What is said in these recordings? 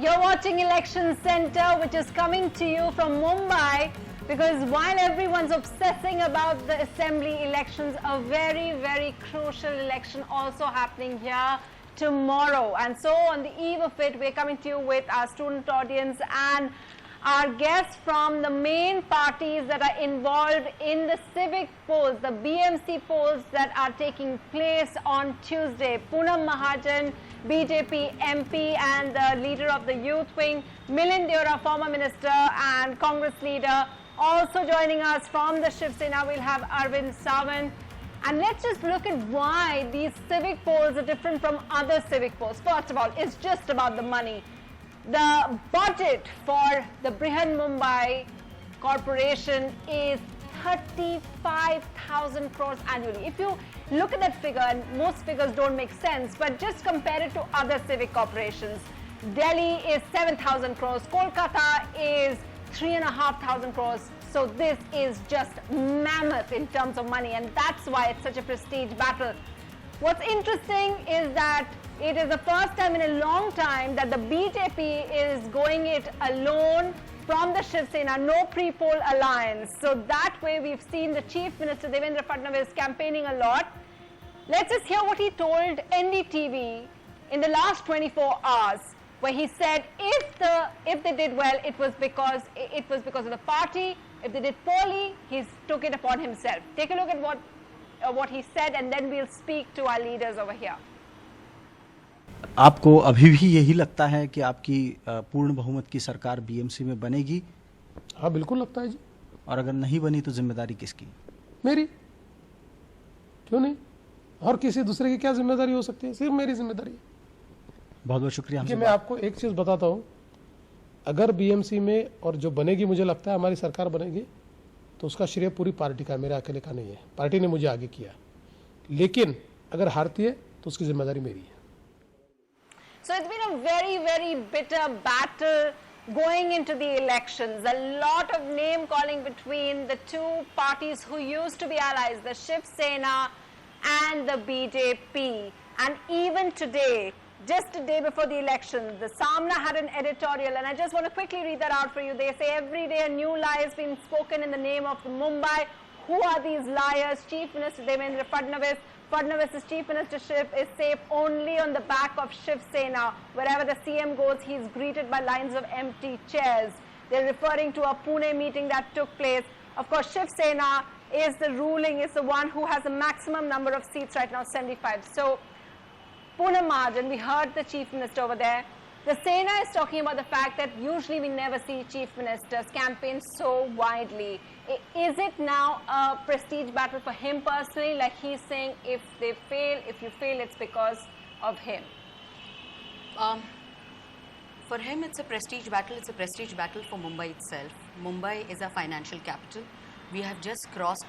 You're watching Election Center, which is coming to you from Mumbai, because while everyone's obsessing about the assembly elections, a very, very crucial election also happening here tomorrow. And so on the eve of it, we're coming to you with our student audience and our guests from the main parties that are involved in the civic polls, the BMC polls that are taking place on Tuesday. Poonam Mahajan, BJP MP and the leader of the youth wing, Milind Deora, former minister and Congress leader. Also joining us from the Shiv Sena, we'll have Arvind Sawant. And let's just look at why these civic polls are different from other civic polls. First of all, it's just about the money. The budget for the Brihan Mumbai Corporation is 35,000 crores annually. If you look at that figure, and most figures don't make sense, but just compare it to other civic corporations. Delhi is 7,000 crores, Kolkata is 3,500 crores. So this is just mammoth in terms of money, and that's why it's such a prestige battle. What's interesting is that it is the first time in a long time that the BJP is going it alone from the Shiv Sena, no pre-poll alliance. So that way we've seen the Chief Minister Devendra Fadnavis campaigning a lot. Let's just hear what he told NDTV in the last 24 hours, where he said if they did well, it was because of the party. If they did poorly, he took it upon himself. Take a look at what he said, and then we'll speak to our leaders over here. आपको अभी भी यही लगता है कि आपकी पूर्ण बहुमत की सरकार बीएमसी में बनेगी? हाँ, बिल्कुल लगता है जी। और अगर नहीं बनी तो जिम्मेदारी किसकी? मेरी। क्यों नहीं? और किसी दूसरे की क्या जिम्मेदारी हो सकती है? सिर्फ मेरी जिम्मेदारी है। बहुत बहुत शुक्रिया। मैं आपको एक चीज बताता हूँ, अगर बीएमसी में और जो बनेगी, मुझे लगता है हमारी सरकार बनेगी, तो उसका श्रेय पूरी पार्टी का, मेरे अकेले का नहीं है। पार्टी ने मुझे आगे किया, लेकिन अगर हारती है तो उसकी जिम्मेदारी मेरी है। So it's been a very, very bitter battle going into the elections. A lot of name calling between the two parties who used to be allies, the Shiv Sena and the BJP. And even today, just a day before the election, the Samna had an editorial, and I just want to quickly read that out for you. They say every day a new lie has been spoken in the name of Mumbai. Who are these liars? Chief Minister Devendra Fadnavis. Fadnavis' chief ministership is safe only on the back of Shiv Sena. Wherever the CM goes, he's greeted by lines of empty chairs. They're referring to a Pune meeting that took place. Of course, Shiv Sena is the one who has the maximum number of seats right now, 75. So, Poonam Mahajan, we heard the chief minister over there. The Sena is talking about the fact that usually we never see chief ministers campaign so widely. Is it now a prestige battle for him personally? Like he's saying, if you fail, it's because of him. For him, it's a prestige battle. It's a prestige battle for Mumbai itself. Mumbai is a financial capital. We have just crossed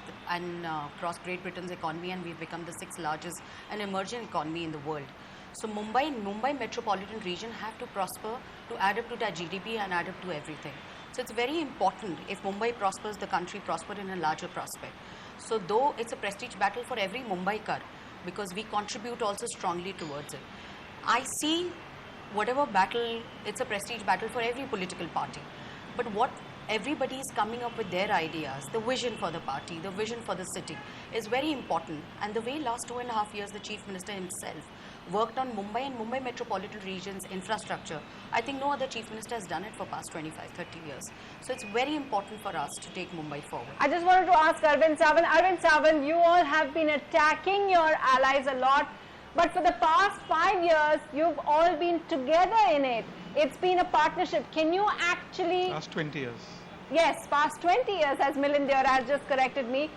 Great Britain's economy, and we've become the 6th largest and emerging economy in the world. So Mumbai metropolitan region have to prosper to add up to that GDP and add up to everything. So it's very important, if Mumbai prospers, the country prospers in a larger prospect. So though it's a prestige battle for every Mumbaikar, because we contribute also strongly towards it. I see whatever battle, it's a prestige battle for every political party. But what everybody is coming up with their ideas, the vision for the party, the vision for the city is very important. And the way last 2.5 years the Chief Minister himself worked on Mumbai and Mumbai metropolitan regions infrastructure, I think no other Chief Minister has done it for past 25, 30 years. So it's very important for us to take Mumbai forward. I just wanted to ask Arvind Sawant. Arvind Sawant, you all have been attacking your allies a lot, but for the past 5 years, you've all been together in it. It's been a partnership. Can you actually... Past 20 years. Yes, past 20 years, as Milind Deora has just corrected me.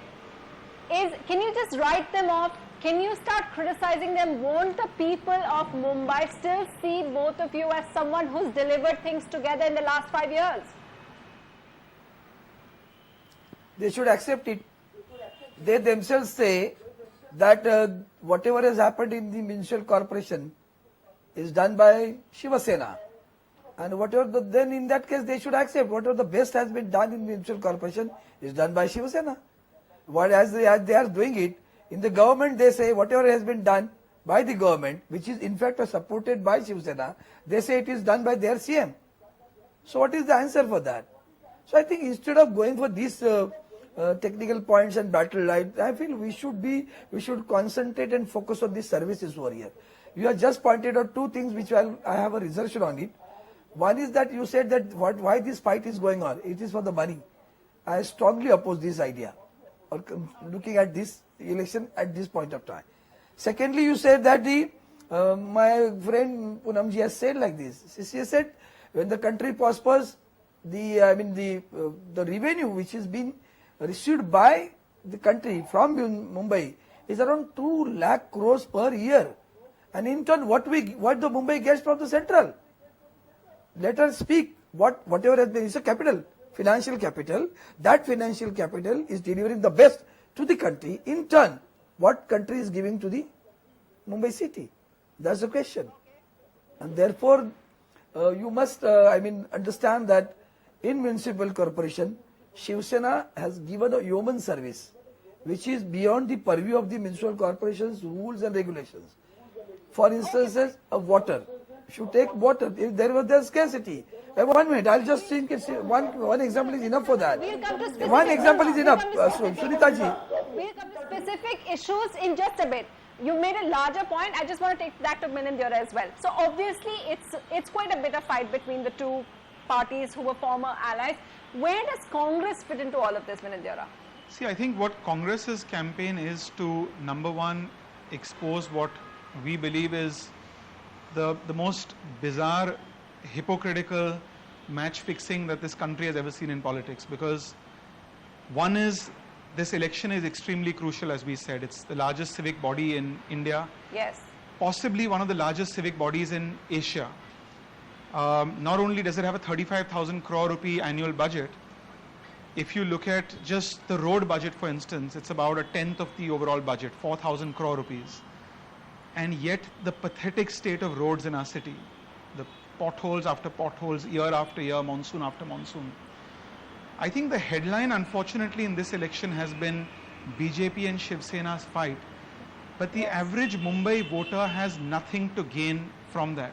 Can you just write them off? Can you start criticizing them? Won't the people of Mumbai still see both of you as someone who's delivered things together in the last 5 years? They should accept it. They themselves say that whatever has happened in the municipal corporation is done by Shiva Sena. And whatever then in that case they should accept whatever the best has been done in the municipal corporation is done by Shiva Sena. As they are doing it, in the government they say whatever has been done by the government, which is in fact supported by Shiv Sena, they say it is done by their CM. So what is the answer for that? So I think instead of going for these technical points and battle, I feel we should concentrate and focus on these services over here. You have just pointed out two things which I have a reservation on it. One is that you said that why this fight is going on. It is for the money. I strongly oppose this idea, or looking at this election at this point of time. Secondly, you said that my friend Poonamji has said like this. She said when the country prospers, the revenue which is being received by the country from Mumbai is around 2 lakh crores per year, and in turn what the Mumbai gets from the central. Let us speak whatever has been, it's a capital, financial capital. That financial capital is delivering the best to the country. In turn, what country is giving to the Mumbai city? That's the question. And therefore, you must, understand that in municipal corporation, Shiv Sena has given a yeoman service, which is beyond the purview of the municipal corporation's rules and regulations. For instances of water. If you take water, if there was scarcity. 1 minute, I'll just think it's one example is enough for that. We'll come to specific, One example is enough, Sunita Sunita ji. We'll come to specific issues in just a bit. You made a larger point. I just want to take that to Minindra as well. So obviously, it's quite a bit of fight between the two parties who were former allies. Where does Congress fit into all of this, Minindra? See, I think what Congress's campaign is to, number one, expose what we believe is the most bizarre, hypocritical match fixing that this country has ever seen in politics. Because one is, this election is extremely crucial, as we said. It's the largest civic body in India. Yes. Possibly one of the largest civic bodies in Asia. Not only does it have a 35,000 crore rupee annual budget, if you look at just the road budget, for instance, it's about a tenth of the overall budget, 4,000 crore rupees. And yet the pathetic state of roads in our city, the potholes after potholes, year after year, monsoon after monsoon. I think the headline, unfortunately, in this election has been BJP and Shiv Sena's fight. But the average Mumbai voter has nothing to gain from that.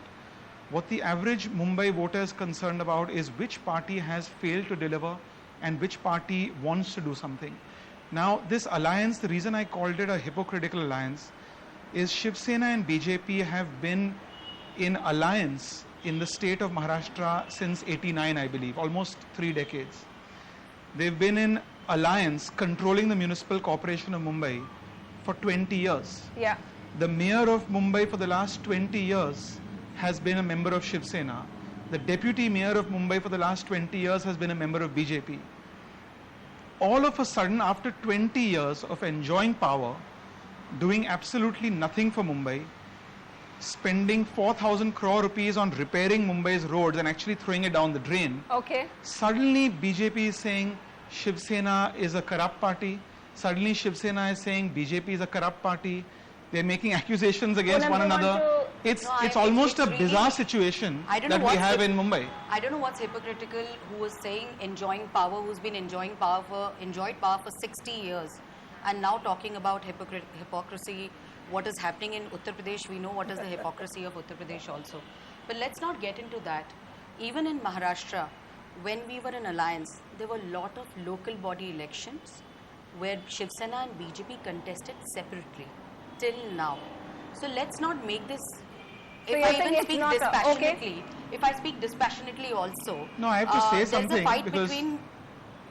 What the average Mumbai voter is concerned about is which party has failed to deliver and which party wants to do something. Now, this alliance, the reason I called it a hypocritical alliance, is Shiv Sena and BJP have been in alliance in the state of Maharashtra since 89, I believe, almost 3 decades. They've been in alliance controlling the municipal corporation of Mumbai for 20 years. Yeah. The mayor of Mumbai for the last 20 years has been a member of Shiv Sena. The deputy mayor of Mumbai for the last 20 years has been a member of BJP. All of a sudden, after 20 years of enjoying power, doing absolutely nothing for Mumbai, spending 4,000 crore rupees on repairing Mumbai's roads and actually throwing it down the drain. Okay. Suddenly BJP is saying Shiv Sena is a corrupt party. Suddenly Shiv Sena is saying BJP is a corrupt party. They're making accusations against one another. It's almost a bizarre situation that we have in Mumbai. I don't know what's hypocritical, who was saying enjoying power, who's been enjoyed power for 60 years. And now talking about hypocrisy, what is happening in Uttar Pradesh, we know what is the hypocrisy of Uttar Pradesh also. But let's not get into that. Even in Maharashtra, when we were in alliance, there were a lot of local body elections where Shiv Sena and BJP contested separately till now. So let's not make this. If I even speak dispassionately, if I speak dispassionately also, no, I have to say something because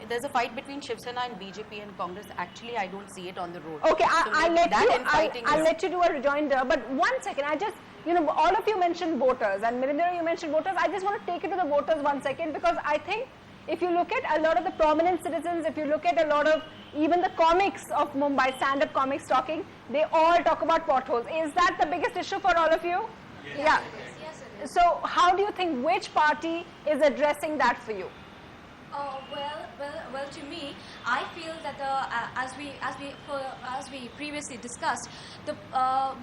there's a fight between Shiv Sena and BJP and Congress. Actually, I don't see it on the road. Okay, so I'll let you do a rejoinder. But 1 second, I just, all of you mentioned voters, and Minindra, you mentioned voters. I just want to take it to the voters 1 second, because I think if you look at a lot of the prominent citizens, if you look at a lot of even the comics of Mumbai, stand-up comics talking, they all talk about potholes. Is that the biggest issue for all of you? Yes. Yeah. So how do you think, which party is addressing that for you? Well, to me, I feel that as we previously discussed,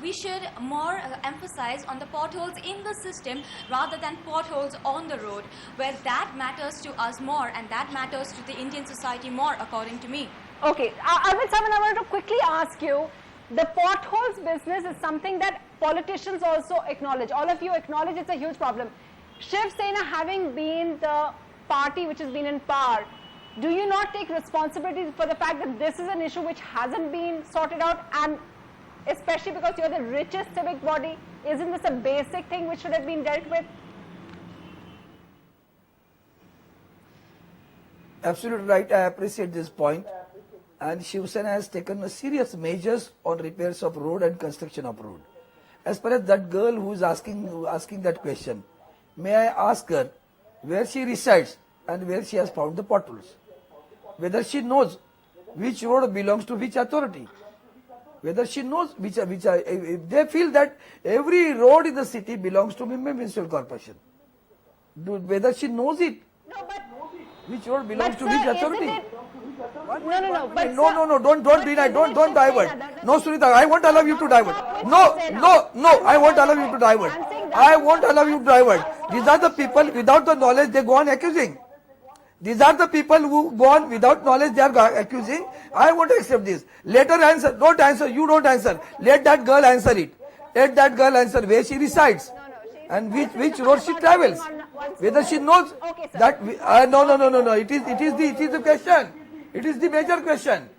we should more emphasize on the potholes in the system rather than potholes on the road, where that matters to us more and that matters to the Indian society more, according to me. Okay, Arvind Saman, I wanted to quickly ask you, The potholes business is something that politicians also acknowledge. All of you acknowledge it's a huge problem. Shiv Sena having been the party which has been in power, do you not take responsibility for the fact that this is an issue which hasn't been sorted out, and especially because you're the richest civic body, isn't this a basic thing which should have been dealt with? Absolutely right. I appreciate this point. And Shiv Sena has taken serious measures on repairs of road and construction of road. As far as that girl who is asking that question, may I ask her where she resides and where she has found the potholes? Whether she knows which road belongs to which authority? Whether she knows if they feel that every road in the city belongs to Mumbai Municipal Corporation. Whether she knows it? No, but Which road belongs But to sir, which authority? isn't it- No, but No, don't but deny, isn't don't Shiv divert. Sena, that- No, Sunita, I won't allow you to divert. Stop with No, Shiv Sena. I won't allow you to divert. I'm saying that- I won't allow you to divert. These are the people without the knowledge, they go on accusing. These are the people who go on without knowledge, they are accusing. I won't accept this. Let her answer. Don't answer. You don't answer. Let that girl answer it. Let that girl answer where she resides and which road she travels. Whether she knows Okay, sir. that. No. It is the question. It is the major question.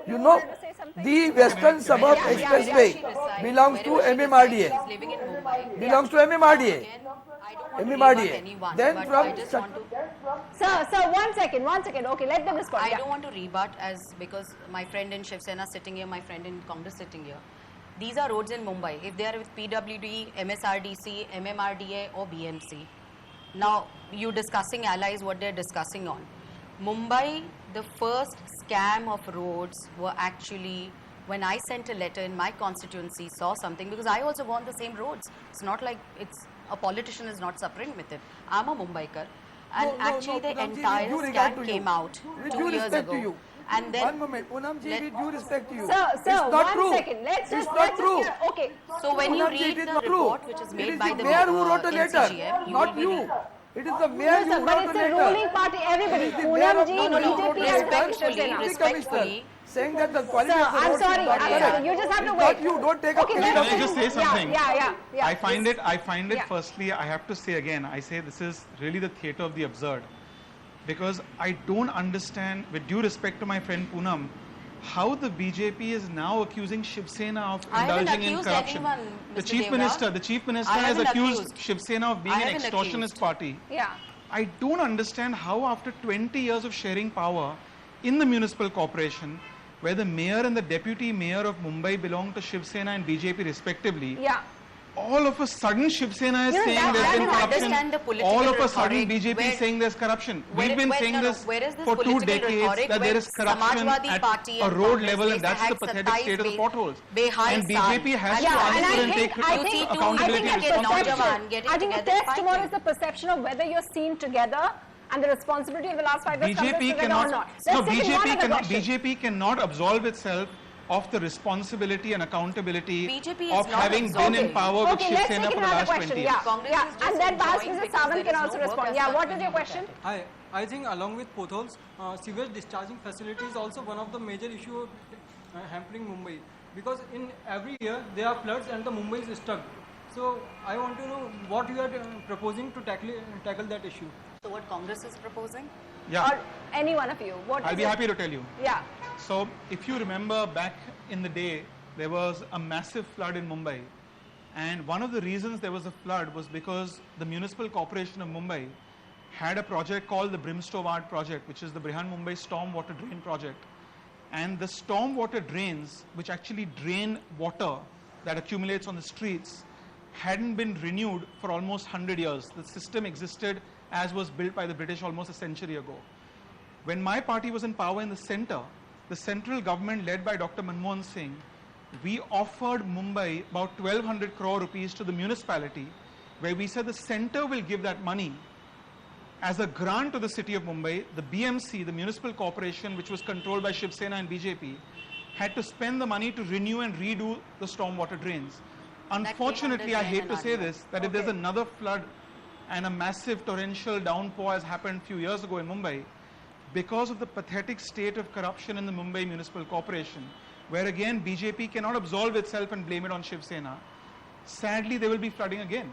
You know, wanted to say something? the Western Suburb Yeah, Expressway She resides, belongs to wherever she MMRDA. resides, living in Mumbai. Belongs to MMRDA. Again, I don't want to MMRDA. rebut anyone, Then but from I just want to. Sir, one second. Okay, let them respond. I Yeah. don't want to rebut because my friend in Shiv Sena sitting here, my friend in Congress sitting here. These are roads in Mumbai. If they are with PWD, MSRDC, MMRDA or BMC. Now, you discussing allies, what they're discussing on. Mumbai, the first scam of roads were actually when I sent a letter in my constituency, saw something, because I also go on the same roads. It's not like a politician is not suffering with it. I'm a Mumbaikar. And actually the Poonamji, entire with due regard to scam you. came out With 2 due years respect to ago. you. And then, One moment, Poonamji, with due respect to you. Sir, it's not one true. second. Let's It's just not true. Okay. so when you Poonamji, read it is the not true. report which is It made is by the the mayor who wrote a letter, NCGM, you not will you. be It is the mayor who Sir, wrote but a it's the letter. ruling party, everybody. It is the mayor of Poonamji, Mumbai who wrote a BJP has letter, Shiv Sena. deputy commissioner, saying that the quality Sir, of the I'm roads sorry. is not correct. You just have to It's wait. not you. Don't take Okay, up let Can I him- just say something? Yeah. I find it Yeah. firstly, I have to say again, I say this is really the theatre of the absurd. Because I don't understand, with due respect to my friend Poonam, how the BJP is now accusing Shiv Sena of I haven't indulging in accused corruption. anyone, The Mr. chief Devendra. minister I has haven't accused accused. Shiv Sena of being I an haven't extortionist accused. party. Yeah. I don't understand how after 20 years of sharing power in the municipal corporation, where the mayor and the deputy mayor of Mumbai belong to Shiv Sena and BJP respectively, Yeah. all of a sudden Shiv Sena is You know, saying that- there's I been don't corruption. understand the political All of a sudden rhetoric BJP is where- saying there's corruption. where- We've been where- saying no, no, this where is this for 2 political decades rhetoric that there when is corruption Samajwadi at Party a and road Congress, level, they and that's the had pathetic 27 state of the potholes. Behal And San. BJP has Yeah, to and answer I and think- take I You see, think- two accountability women and get knocked responsibility. down, getting I think the together, test tomorrow fighting. is the perception of whether you're seen together and the responsibility of the last 5 years comes BJP together or cannot. not. No, Let's take one other question. BJP cannot absolve itself of the responsibility and accountability BJP is of not having been in absolving. power with Okay, Shiv let's Sena take for the another last question. 20 years. Yeah, Congress yeah. is just And then perhaps enjoying Mr. because Sawant there can is also no work respond. as Yeah, such what when is you your look question? at it. I think along with potholes, sewage discharging facility is also one of the major issue hampering Mumbai, because in every year there are floods and the Mumbai is stuck. So I want to know what you are proposing to tackle that issue. So what Congress is proposing? Yeah, Or any one of you. What I'll is be it? happy to tell you. Yeah. So, if you remember back in the day, there was a massive flood in Mumbai. And one of the reasons there was a flood was because the Municipal Corporation of Mumbai had a project called the Brimstone project, which is the Brihan Mumbai Storm Water Drain project. And the storm water drains, which actually drain water that accumulates on the streets, hadn't been renewed for almost 100 years. The system existed as was built by the British almost a century ago. When my party was in power in the center, the central government led by Dr. Manmohan Singh, we offered Mumbai about 1200 crore rupees to the municipality, where we said the center will give that money as a grant to the city of Mumbai. The BMC, the municipal corporation, which was controlled by Shiv Sena and BJP, had to spend the money to renew and redo the stormwater drains. Unfortunately, I hate to say this, that if there's another flood and a massive torrential downpour has happened a few years ago in Mumbai, because of the pathetic state of corruption in the Mumbai Municipal Corporation, where again BJP cannot absolve itself and blame it on Shiv Sena, sadly they will be flooding again.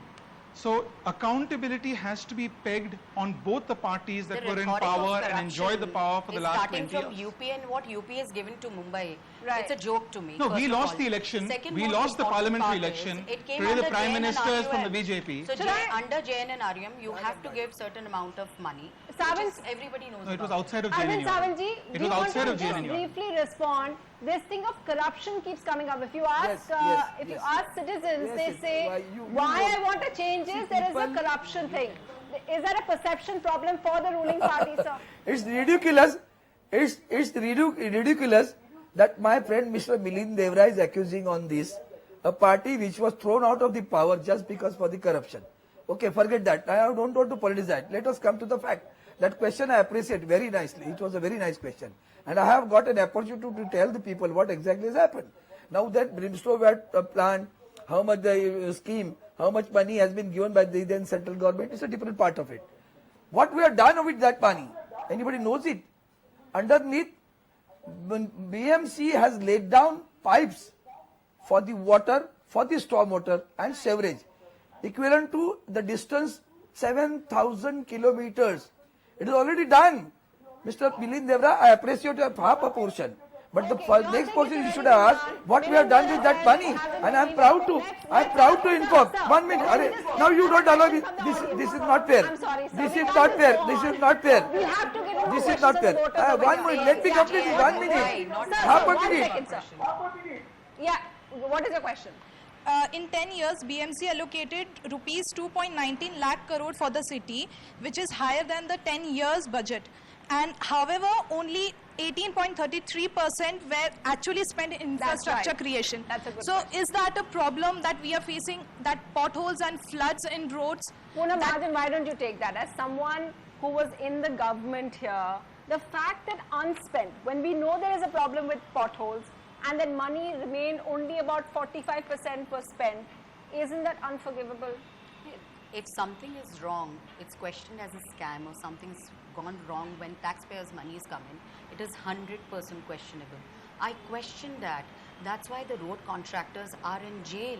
So accountability has to be pegged on both the parties that were in power and enjoyed the power for the last 20 years. Starting from UP and what UP has given to Mumbai, Right. it's a joke to me. No, we lost the election. We lost the parliamentary election. Today the Prime Minister is from the BJP. So under JN and RUM, you have to give certain amount of money. Everybody knows No, it was about. outside of Arvind JNU. Savantji, It do you was want outside to of just JNU. briefly respond? This thing of corruption keeps coming up. If you ask, Yes, you ask citizens, Yes, they yes. say, You why know. I want a change is there is a People- corruption thing. Is that a perception problem for the ruling party, sir? It's ridiculous. It's ridiculous that my friend Mr. Milind Devra is accusing on this a party which was thrown out of the power just because for the corruption. Okay, forget that. I don't want to politicize that. Let us come to the fact. That question I appreciate very nicely. It was a very nice question. And I have got an opportunity to tell the people what exactly has happened. Now that brimstone plant, how much the scheme, how much money has been given by the then central government is a different part of it. What we have done with that money, anybody knows it? Underneath, BMC has laid down pipes for the water, for the stormwater and sewerage, equivalent to the distance 7,000 kilometers. It is already done. Mr. Milind Devra, I appreciate your half a portion. But the next portion you should have asked what we have done with that money. And I am proud to inform. 1 minute. Now you don't allow me. This is not fair. I'm sorry, sir. This We is can't not just fair. go This on. is not fair. We have to give him This the is not fair. questions and voters 1 minute. Let me complete it. 1 minute. Half a One minute. second, sir. Yeah, what is your question? In 10 years, BMC allocated rupees 2.19 lakh crore for the city, which is higher than the 10 years budget. And however, only 18.33% were actually spent in infrastructure right. creation. That's a good so question. is that a problem that we are facing, that potholes and floods in roads? Poonam Mahajan, why don't you take that as someone who was in the government here? The fact that unspent, when we know there is a problem with potholes and that money remained only about 45% was spent, isn't that unforgivable? If something is wrong, it's questioned as a scam or something's gone wrong when taxpayers' money is coming, it is 100% questionable. I question that. That's why the road contractors are in jail.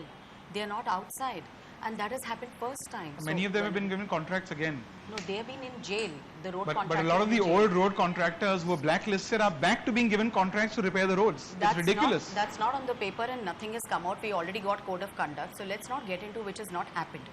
They are not outside. And that has happened first time. Many of them have been given contracts again. No, they have been in jail. The road But contractors. a lot of the in jail. old road contractors who were blacklisted are back to being given contracts to repair the roads. That's It's ridiculous. that's not on the paper and nothing has come out. We already got code of conduct. So let's not get into which has not happened.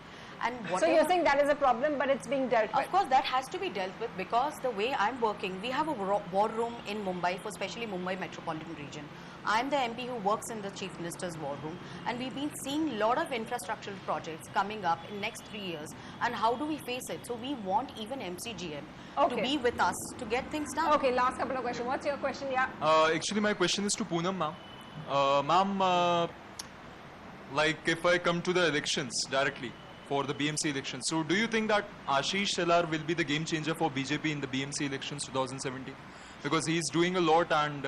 And So whatever, you're saying that is a problem, but it's being dealt with? of course, that has to be dealt with because the way I'm working, we have a war room in Mumbai, for especially Mumbai metropolitan region. I'm the MP who works in the Chief Minister's war room, and we've been seeing a lot of infrastructural projects coming up in next 3 years. And how do we face it? So we want even MCGM to Okay. be with us to get things done. Okay, last couple of questions. What's your question? Yeah. Actually, my question is to Poonam, ma'am. Ma'am, like if I come to the elections directly for the BMC elections, so do you think that Ashish Shelar will be the game changer for BJP in the BMC elections 2017? Because he's doing a lot and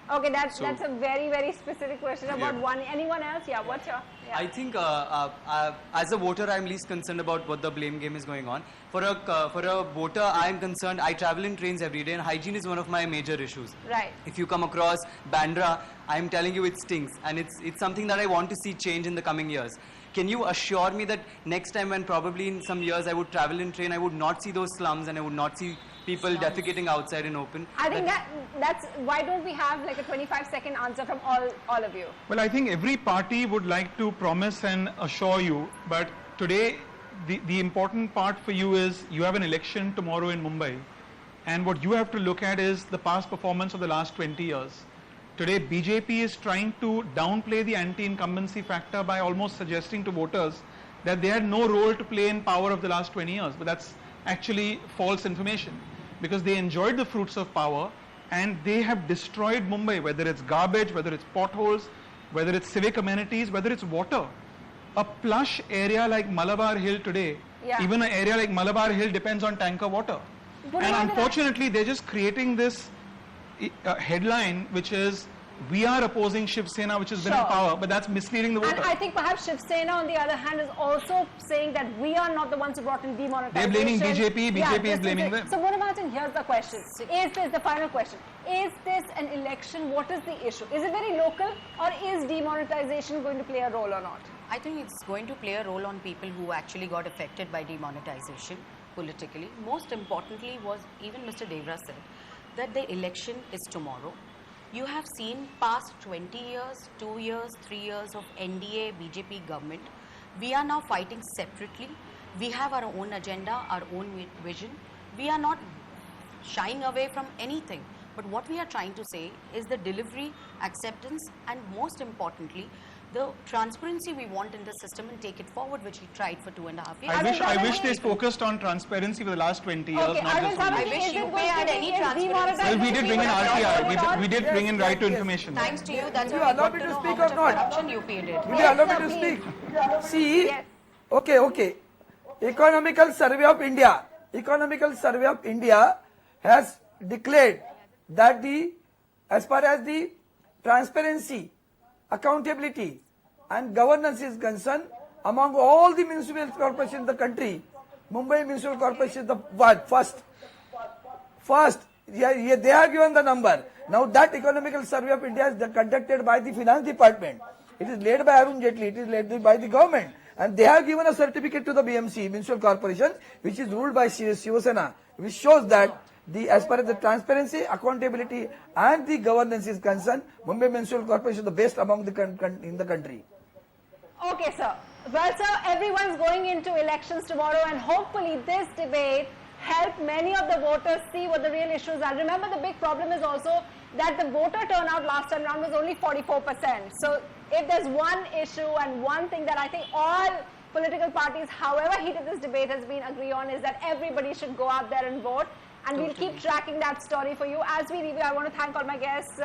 Okay, that's So- a very, very specific question about Yeah. one. Anyone else? Yeah, what's your... Yeah. I think as a voter, I'm least concerned about what the blame game is going on. For a voter, I'm concerned. I travel in trains every day, and hygiene is one of my major issues. Right. If you come across Bandra, I'm telling you it stinks, and it's something that I want to see change in the coming years. Can you assure me that next time, when probably in some years I would travel in train, I would not see those slums and I would not see people defecating outside in open? I think that's why don't we have like a 25-second answer from all of you? Well, I think every party would like to promise and assure you, but today the important part for you is you have an election tomorrow in Mumbai, and what you have to look at is the past performance of the last 20 years. Today, BJP is trying to downplay the anti-incumbency factor by almost suggesting to voters that they had no role to play in power of the last 20 years, but that's actually false information, because they enjoyed the fruits of power and they have destroyed Mumbai, whether it's garbage, whether it's potholes, whether it's civic amenities, whether it's water. A plush area like Malabar Hill today, Yeah. even an area like Malabar Hill depends on tanker water. But And why did unfortunately, they're just creating this headline which is we are opposing Shiv Sena, which has been in Sure. power, but that's misleading the voter. And I think perhaps Shiv Sena, on the other hand, is also saying that we are not the ones who brought in demonetization. They're blaming BJP, BJP is this blaming it. them. So, Mona Martin, here's the question. Is this the final question? Is this an election? What is the issue? Is it very local, or is demonetization going to play a role or not? I think it's going to play a role on people who actually got affected by demonetization politically. Most importantly was, even Mr. Devendra said, that the election is tomorrow. You have seen past 20 years, 2 years, 3 years of NDA, BJP government. We are now fighting separately. We have our own agenda, our own vision. We are not shying away from anything. But what we are trying to say is the delivery, acceptance, and most importantly, the transparency we want in the system and take it forward, which we tried for 2.5 years. I wish they focused on transparency for the last 20 years, Okay, not just Arvind one Savani, year. wish is it you going to had be any is transparency. demonetization Well, we did bring in RTR. We did bring in right to information. Thanks to you, that's Will why you we allow got me to to know speak how much or of not? corruption UP did. Will you allow me to speak? See, okay. Economical Survey of India has declared that as far as the transparency, accountability and governance is concerned, among all the municipal corporations in the country, Mumbai Municipal Corporation is the first. Yeah, they have given the number. Now that Economical Survey of India is conducted by the Finance Department. It is led by Arun Jaitley. It is led by the government. And they have given a certificate to the BMC Municipal Corporation, which is ruled by Shiv Sena, which shows that as far as the transparency, accountability and the governance is concerned, Mumbai Municipal Corporation is the best among in the country. Okay, sir. Well, sir, everyone's going into elections tomorrow, and hopefully this debate help many of the voters see what the real issues are. Remember, the big problem is also that the voter turnout last time round was only 44%. So if there's one issue and one thing that I think all political parties, however heated this debate has been, agree on, is that everybody should go out there and vote. And we'll keep tracking that story for you. As we review, I want to thank all my guests,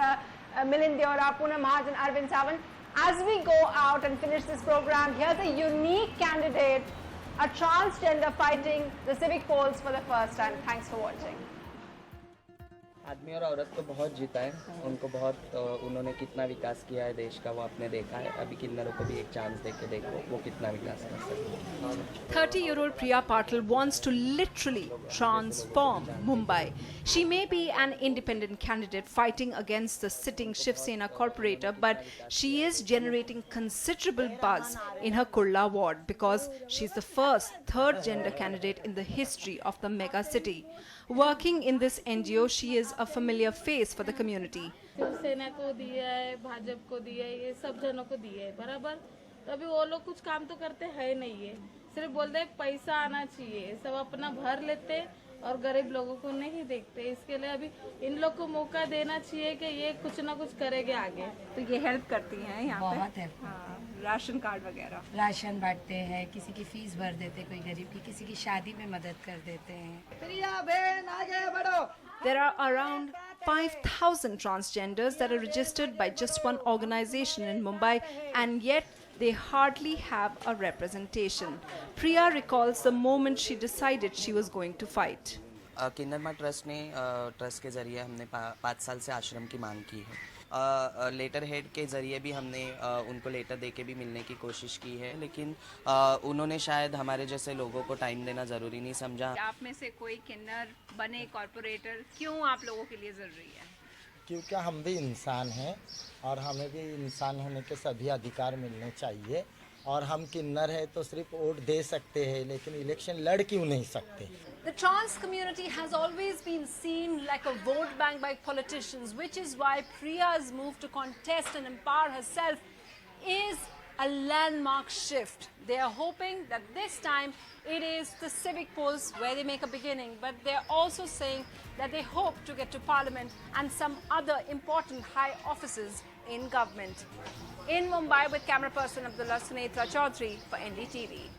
Milind Deora, Poonam Mahajan, Arvind Savant. As we go out and finish this program, here's a unique candidate, a transgender fighting the civic polls for the first time. Thanks for watching. आदमी और औरत तो बहुत जीता है, उनको बहुत उन्होंने कितना विकास किया है देश का वो आपने देखा है. अभी किन्नरों को भी एक चांस देके देखो वो कितना विकास कर सकते हैं. 30-year-old Priya Patil wants to literally transform Mumbai. She may be an independent candidate fighting against the sitting Shiv Sena corporator, but she is generating considerable buzz in her Kurla ward because she's the first third gender candidate in the history of the mega city. Working in this NGO, she is a familiar face for the community. सेना को दिया है, भाजपा को दिया है, ये सब जनों को दिया है, बराबर. तो अभी वो लोग कुछ काम तो करते हैं नहीं है, सिर्फ बोलते हैं पैसा आना चाहिए, सब अपना भर लेते और गरीब लोगों को नहीं देखते. इसके लिए अभी इन लोग को मौका देना चाहिए कि ये कुछ ना कुछ करेंगे आगे. तो ये हेल्प करती हैं यहाँ पे? बहुत हेल्प. राशन कार्ड वगैरह राशन बांटते हैं, किसी की फीस भर देते, कोई गरीब की किसी की शादी में मदद कर देते हैं. प्रिया बहन आगे बढ़ो. There are around 5,000 transgenders that are registered by just one organization in Mumbai, and yet they hardly have a representation. Priya recalls the moment she decided she was going to fight. Kinnarma trust ने trust के ज़रिए हमने 5 साल से आश्रम की मांग की है. लेटर हेड के ज़रिए भी हमने उनको लेटर देके भी मिलने की कोशिश की है, लेकिन उन्होंने शायद हमारे जैसे लोगों को टाइम देना ज़रूरी नहीं समझा. आप में से कोई किन्नर बने कॉर्पोरेटर, क्यों आप लोगों के लिए ज़रूरी है? क्योंकि हम भी इंसान हैं और हमें भी इंसान होने के सभी अधिकार मिलने चाहिए. और हम किन्नर है तो सिर्फ वोट दे सकते हैं, लेकिन इलेक्शन लड़ क्यों नहीं सकते? The trans community has always been seen like a vote bank by politicians, which is why Priya's move to contest and empower herself is a landmark shift. They are hoping that this time it is the civic polls where they make a beginning, but they're also saying that they hope to get to Parliament and some other important high offices in government. In Mumbai with camera person Abdullah Sunetra Chaudhary for NDTV.